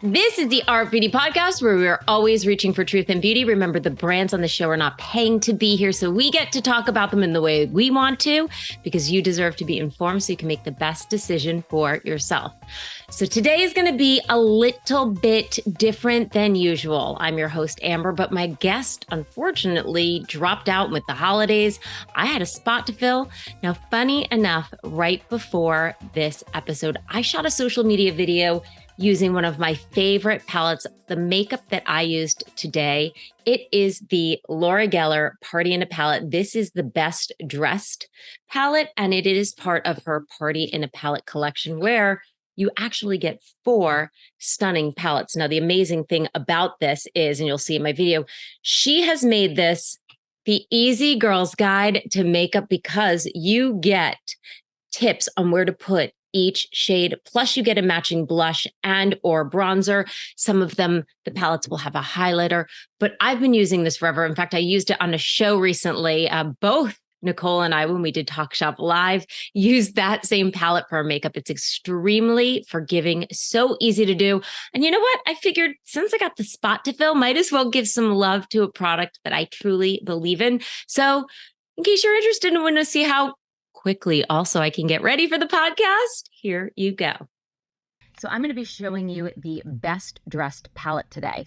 This is the Art Beauty Podcast where we are always reaching for truth and beauty. Remember, the brands on the show are not paying to be here, so we get to talk about them in the way we want to because you deserve to be informed so you can make the best decision for yourself. So today is going to be a little bit different than usual. I'm your host, Amber, but my guest unfortunately dropped out with the holidays. I had a spot to fill. Now, funny enough, right before this episode, I shot a social media video using one of my favorite palettes, the makeup that I used today. It is the Laura Geller Party in a Palette. This is the Best Dressed palette, and it is part of her Party in a Palette collection where you actually get 4 stunning palettes. Now, the amazing thing about this is, and you'll see in my video, she has made this the easy girl's guide to makeup because you get tips on where to put each shade, plus you get a matching blush and or bronzer. Some of them, the palettes will have a highlighter, but I've been using this forever. In fact, I used it on a show recently. Both Nicole and I, when we did Talk Shop Live, used that same palette for our makeup. It's extremely forgiving, so easy to do. And you know what? I figured since I got the spot to fill, might as well give some love to a product that I truly believe in. So in case you're interested and want to see how quickly also I can get ready for the podcast, here you go. So I'm going to be showing you the Best Dressed palette today.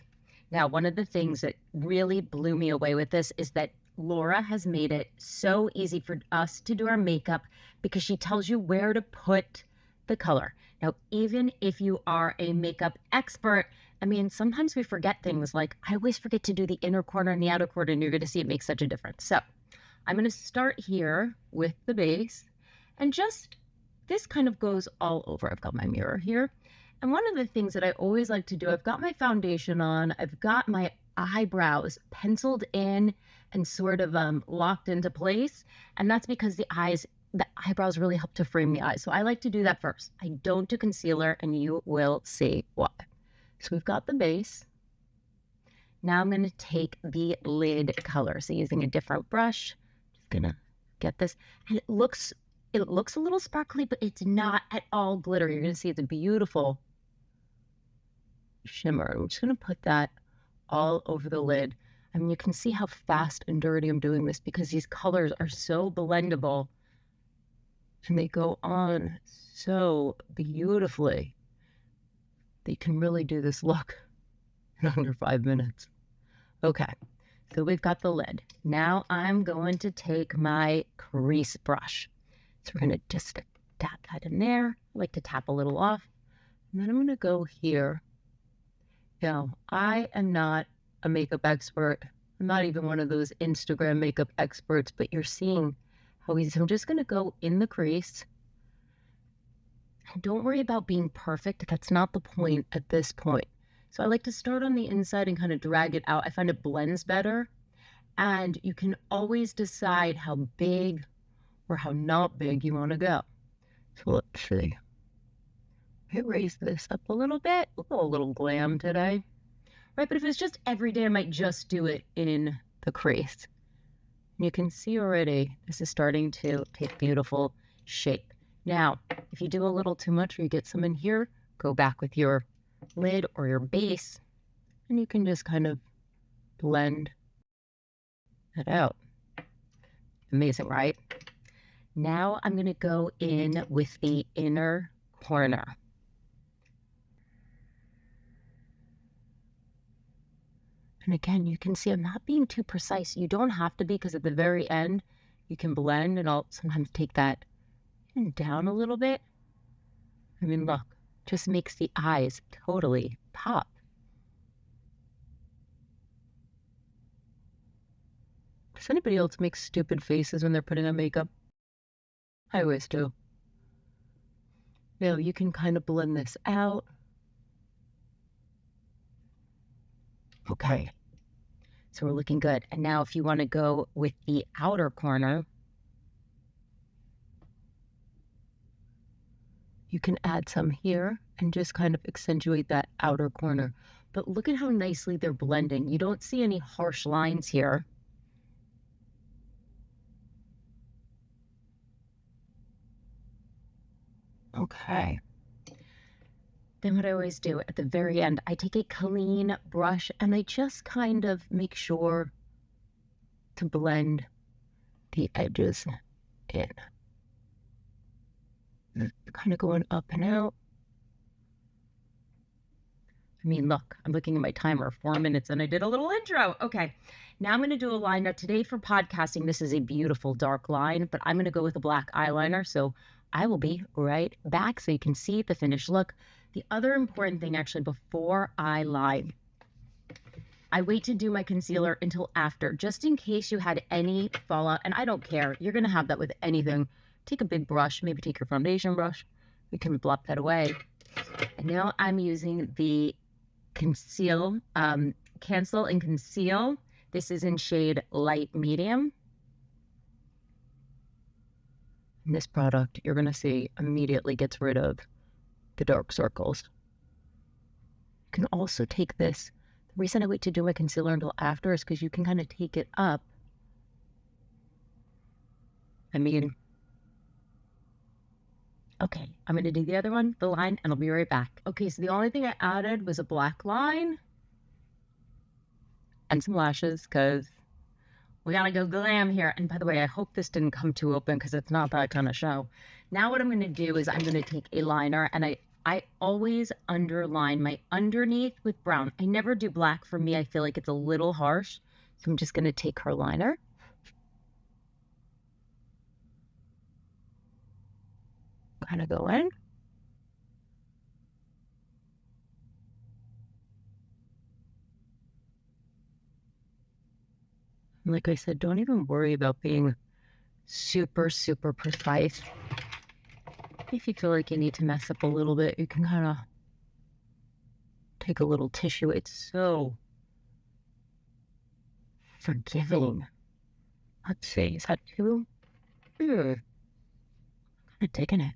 Now, one of the things that really blew me away with this is that Laura has made it so easy for us to do our makeup because she tells you where to put the color. Now, even if you are a makeup expert, I mean, sometimes we forget things like I always forget to do the inner corner and the outer corner, and you're going to see it makes such a difference. So I'm going to start here with the base, and just this kind of goes all over. I've got my mirror here. And one of the things that I always like to do, I've got my foundation on, I've got my eyebrows penciled in and sort of locked into place. And that's because the eyebrows really help to frame the eyes. So I like to do that first. I don't do concealer, and you will see why. So we've got the base. Now I'm going to take the lid color. So using a different brush, just going to get this. And it looks a little sparkly, but it's not at all glitter. You're going to see it's a beautiful shimmer. I'm just going to put that all over the lid. I mean, you can see how fast and dirty I'm doing this because these colors are so blendable and they go on so beautifully. They can really do this look in under 5 minutes. Okay, so we've got the lid. Now I'm going to take my crease brush. So we're going to just tap that in there. I like to tap a little off. And then I'm going to go here. Now, I am not a makeup expert. I'm not even one of those Instagram makeup experts, but you're seeing how easy. So I'm just going to go in the crease. And don't worry about being perfect. That's not the point at this point. So I like to start on the inside and kind of drag it out. I find it blends better. And you can always decide how big or how not big you want to go. So let's see. I raise this up a little bit. A little glam today. Right, but if it's just every day, I might just do it in the crease. You can see already this is starting to take beautiful shape. Now, if you do a little too much or you get some in here, go back with your lid or your base, and you can just kind of blend that out. Amazing, right? Now I'm going to go in with the inner corner. And again, you can see I'm not being too precise. You don't have to be, because at the very end, you can blend, and I'll sometimes take that down a little bit. I mean, look, just makes the eyes totally pop. Does anybody else make stupid faces when they're putting on makeup? I always do. Now you can kind of blend this out. Okay. So we're looking good. And now if you want to go with the outer corner, you can add some here and just kind of accentuate that outer corner. But look at how nicely they're blending. You don't see any harsh lines here. Okay. Then what I always do at the very end, I take a clean brush and I just kind of make sure to blend the edges in. Kind of going up and out. I mean, look, I'm looking at my timer, 4 minutes, and I did a little intro. Okay, now I'm going to do a line. Now, today for podcasting, this is a beautiful dark line, but I'm going to go with a black eyeliner. So I will be right back so you can see the finished look. The other important thing, actually, before I line, I wait to do my concealer until after, just in case you had any fallout. And I don't care. You're going to have that with anything. Take a big brush, maybe take your foundation brush. We can blot that away. And now I'm using the Cancel and Conceal. This is in shade light medium. And this product, you're going to see, immediately gets rid of the dark circles. You can also take this. The reason I wait to do my concealer until after is because you can kind of take it up. Okay, I'm going to do the other one, the line, and I'll be right back. Okay, so the only thing I added was a black line and some lashes because we got to go glam here. And by the way, I hope this didn't come too open because it's not that kind of show. Now what I'm going to do is I'm going to take a liner and I always underline my underneath with brown. I never do black. For me, I feel like it's a little harsh. So I'm just going to take her liner. Kind of go in. Like I said, don't even worry about being super, super precise. If you feel like you need to mess up a little bit, you can kind of take a little tissue. It's so forgiving. Let's see, is that too? Kind of taking it.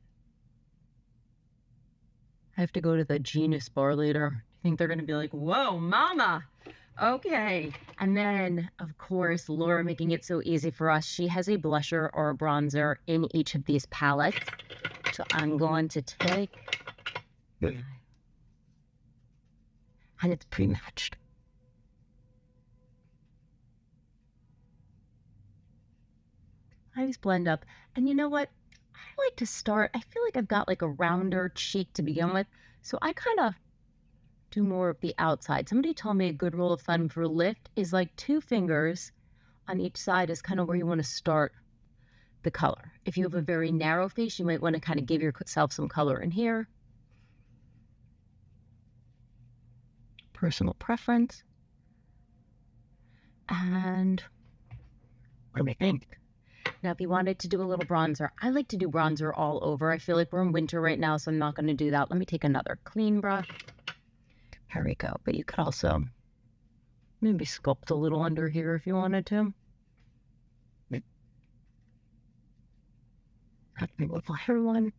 I have to go to the Genius bar later. I think they're going to be like, whoa, mama. Okay. And then, of course, Laura making it so easy for us. She has a blusher or a bronzer in each of these palettes. So I'm going to take, and it's pre-matched. I just blend up. And you know what? I like to start, I feel like I've got like a rounder cheek to begin with. So I kind of do more of the outside. Somebody told me a good rule of thumb for lift is like 2 fingers on each side is kind of where you want to start the color. If you have a very narrow face, you might want to kind of give yourself some color in here. Personal preference. And what do we think? Now, if you wanted to do a little bronzer, I like to do bronzer all over. I feel like we're in winter right now, so I'm not going to do that. Let me take another clean brush. Here we go. But you could also maybe sculpt a little under here if you wanted to. That's a little hair one.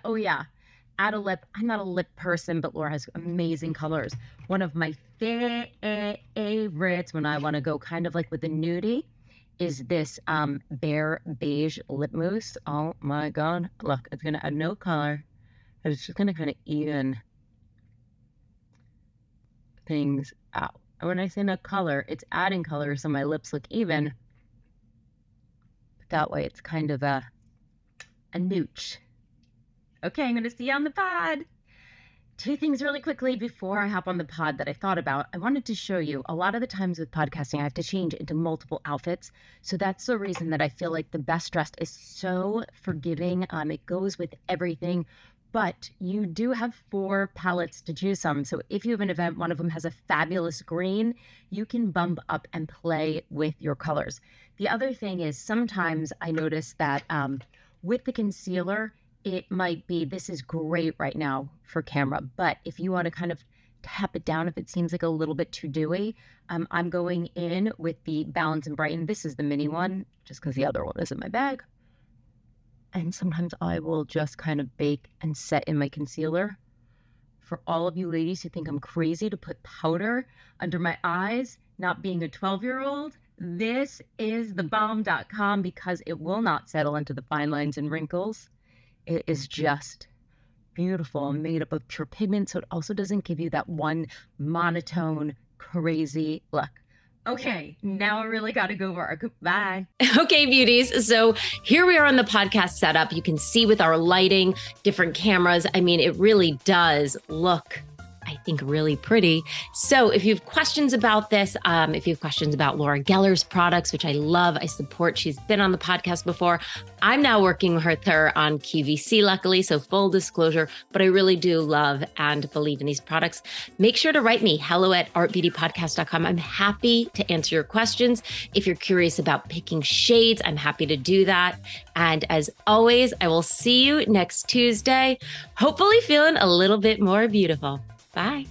Oh, yeah. Add a lip. I'm not a lip person, but Laura has amazing colors. One of my favorites when I want to go kind of like with the nudie is this Bare Beige Lip Mousse. Oh my God. Look, it's going to add no color. It's just going to kind of even things out. And when I say no color, it's adding color so my lips look even. But that way it's kind of a nooch. Okay, I'm going to see you on the pod. 2 things really quickly before I hop on the pod that I thought about. I wanted to show you a lot of the times with podcasting, I have to change into multiple outfits. So that's the reason that I feel like the best dressed is so forgiving. It goes with everything, but you do have 4 palettes to choose from. So if you have an event, one of them has a fabulous green, you can bump up and play with your colors. The other thing is sometimes I notice that with the concealer, it might be, this is great right now for camera, but if you want to kind of tap it down, if it seems like a little bit too dewy, I'm going in with the Balance and Brighten. This is the mini one, just because the other one is in my bag. And sometimes I will just kind of bake and set in my concealer. For all of you ladies who think I'm crazy to put powder under my eyes, not being a 12-year-old, this is thebomb.com because it will not settle into the fine lines and wrinkles. it is just beautiful, made up of pure pigment. So it also doesn't give you that one monotone, crazy look. Okay, now I really got to go work. Bye. Okay, beauties. So here we are on the podcast setup. You can see with our lighting, different cameras. I mean, it really does look, I think, really pretty. So if you have questions about this, if you have questions about Laura Geller's products, which I love, I support, she's been on the podcast before. I'm now working with her on QVC, luckily, so full disclosure, but I really do love and believe in these products. Make sure to write me, hello@artbeautypodcast.com. I'm happy to answer your questions. If you're curious about picking shades, I'm happy to do that. And as always, I will see you next Tuesday, hopefully feeling a little bit more beautiful. Bye.